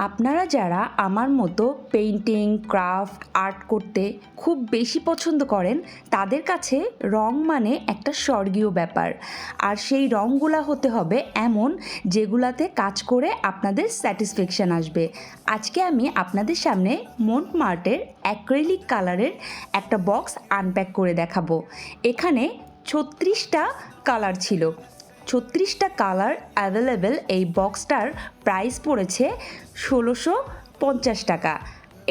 আপনারা যারা আমার মতো পেইন্টিং, ক্রাফট, আর্ট করতে খুব বেশি পছন্দ করেন তাদের কাছে রং মানে একটা স্বর্গীয় ব্যাপার। আর সেই রঙগুলা হতে হবে এমন যেগুলাতে কাজ করে আপনাদের স্যাটিসফ্যাকশান আসবে। আজকে আমি আপনাদের সামনে মন্ট মার্টের অ্যাক্রিলিক কালারের একটা বক্স আনপ্যাক করে দেখাবো। এখানে 36টা কালার ছিল। 36টা কালার অ্যাভেলেবেল। এই বক্সটার প্রাইস পড়েছে 1650 টাকা।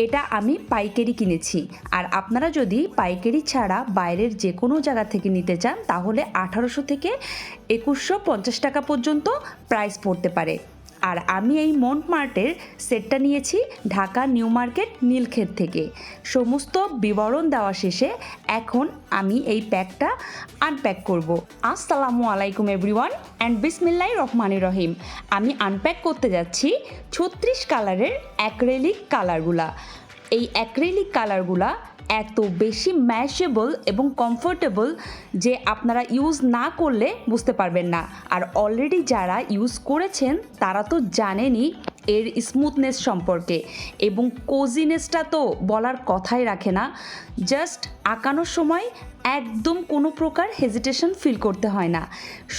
এটা আমি পাইকারি কিনেছি। আর আপনারা যদি পাইকারি ছাড়া বাইরের যে কোনো জায়গা থেকে নিতে চান তাহলে 1800 থেকে 2150 টাকা পর্যন্ত প্রাইস পড়তে পারে। আর আমি এই মন্ট মার্টের সেটটা নিয়েছি ঢাকা নিউ মার্কেট নীলক্ষেত থেকে। সমস্ত বিবরণ দেওয়া শেষে এখন আমি এই প্যাকটা আনপ্যাক করব। আসসালামু আলাইকুম এভরিওয়ান অ্যান্ড বিসমিল্লাহির রহমানির রহিম। আমি আনপ্যাক করতে যাচ্ছি 36 কালারের অ্যাক্রিলিক কালারগুলা। এই অ্যাক্রিলিক কালারগুলা এত বেশি ম্যাশেবল এবং কমফোর্টেবল যে আপনারা ইউজ না করলে বুঝতে পারবেন না। আর অলরেডি যারা ইউজ করেছেন তারা তো জানেনই এর স্মুথনেস সম্পর্কে, এবং কোজিনেসটা তো বলার কথাই রাখে না। জাস্ট আঁকানোর সময় একদম কোনো প্রকার হেজিটেশন ফিল করতে হয় না।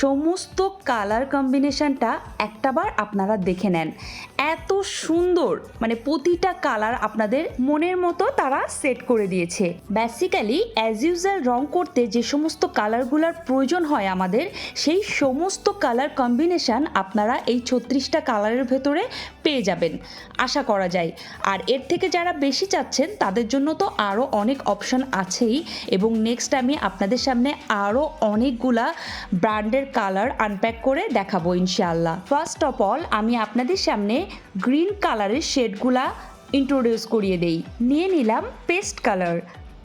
সমস্ত কালার কম্বিনেশনটা একটাবার আপনারা দেখে নেন, এত সুন্দর, মানে প্রতিটা কালার আপনাদের মনের মতো তারা সেট করে দিয়েছে। বেসিক্যালি অ্যাজ ইউজুয়াল রং করতে যে সমস্ত কালারগুলোর প্রয়োজন হয় আমাদের, সেই সমস্ত কালার কম্বিনেশন আপনারা এই 36টা কালারের ভেতরে পেয়ে যাবেন আশা করা যায়। আর এর থেকে যারা বেশি চাচ্ছেন তাদের জন্য তো আরও অনেক অপশন আছেই, এবং নেক্সট আমি আপনাদের সামনে আরও অনেকগুলা ব্র্যান্ডের কালার আনপ্যাক করে দেখাবো ইনশাআল্লাহ। ফার্স্ট অফ অল আমি আপনাদের সামনে গ্রিন কালারের শেডগুলা ইন্ট্রোডিউস করিয়ে দেই। নিয়ে নিলাম পেস্ট কালার।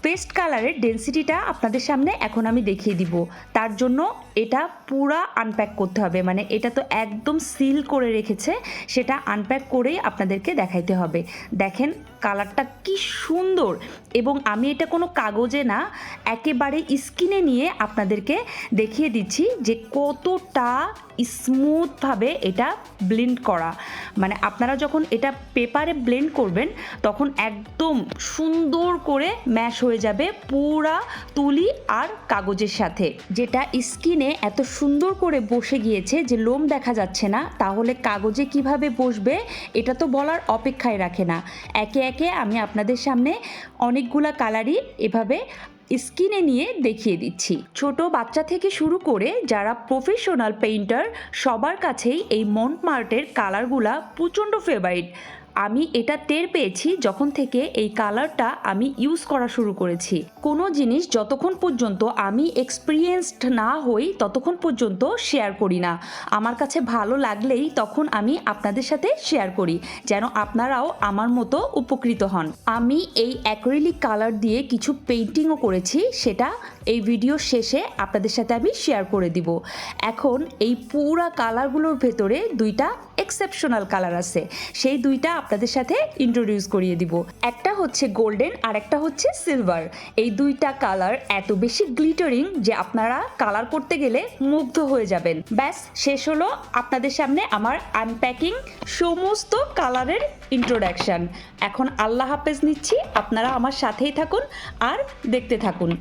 পেস্ট কালারের ডেন্সিটিটা আপনাদের সামনে এখন আমি দেখিয়ে দিব। তার জন্য এটা পুরা আনপ্যাক করতে হবে, মানে এটা তো একদম সিল করে রেখেছে, সেটা আনপ্যাক করেই আপনাদেরকে দেখাইতে হবে। দেখেন কালারটা কি সুন্দর, এবং আমি এটা কোনো কাগজে না, একেবারে স্কিনে নিয়ে আপনাদেরকে দেখিয়ে দিচ্ছি যে কতটা স্মুথভাবে এটা ব্লেন্ড করা। মানে আপনারা যখন এটা পেপারে ব্লেন্ড করবেন তখন একদম সুন্দর করে ম্যাশ হয়ে যাবে পুরা তুলি আর কাগজের সাথে, যেটা স্কিনে এত সুন্দর করে বসে গিয়েছে যে লোম দেখা যাচ্ছে না। তাহলে কাগজে কিভাবে বসবে এটা তো বলার অপেক্ষায় রাখে না। একে একে আমি আপনাদের সামনে অনেকগুলা কালারই এভাবে স্কিনে নিয়ে দেখিয়ে দিচ্ছি। ছোট বাচ্চা থেকে শুরু করে যারা প্রফেশনাল পেইন্টার সবার কাছেই এই মন্ট মার্টের কালারগুলা প্রচণ্ড ফেভারিট। আমি এটা টের পেয়েছি যখন থেকে এই কালারটা আমি ইউজ করা শুরু করেছি। কোনো জিনিস যতক্ষণ পর্যন্ত আমি এক্সপিরিয়েন্সড না হই ততক্ষণ পর্যন্ত শেয়ার করি না। আমার কাছে ভালো লাগলেই তখন আমি আপনাদের সাথে শেয়ার করি, যেন আপনারাও আমার মতো উপকৃত হন। আমি এই অ্যাক্রিলিক কালার দিয়ে কিছু পেইন্টিংও করেছি, সেটা এই ভিডিও শেষে আপনাদের সাথে আমি শেয়ার করে দিব। এখন এই পুরা কালারগুলোর ভেতরে দুইটা এক্সেপশনাল কালার আছে, সেই দুইটা আপনাদের সাথে ইন্ট্রোডিউস করিয়ে দিব। একটা হচ্ছে গোল্ডেন আর একটা হচ্ছে সিলভার। এই দুইটা কালার এত বেশি গ্লিটারিং যে আপনারা কালার করতে গেলে মুগ্ধ হয়ে যাবেন। ব্যাস শেষ হলো আপনাদের সামনে আমার আনপ্যাকিং সমস্ত কালারের ইন্ট্রোডাকশন। এখন আল্লাহ হাফেজ নিচ্ছি, আপনারা আমার সাথেই থাকুন আর দেখতে থাকুন।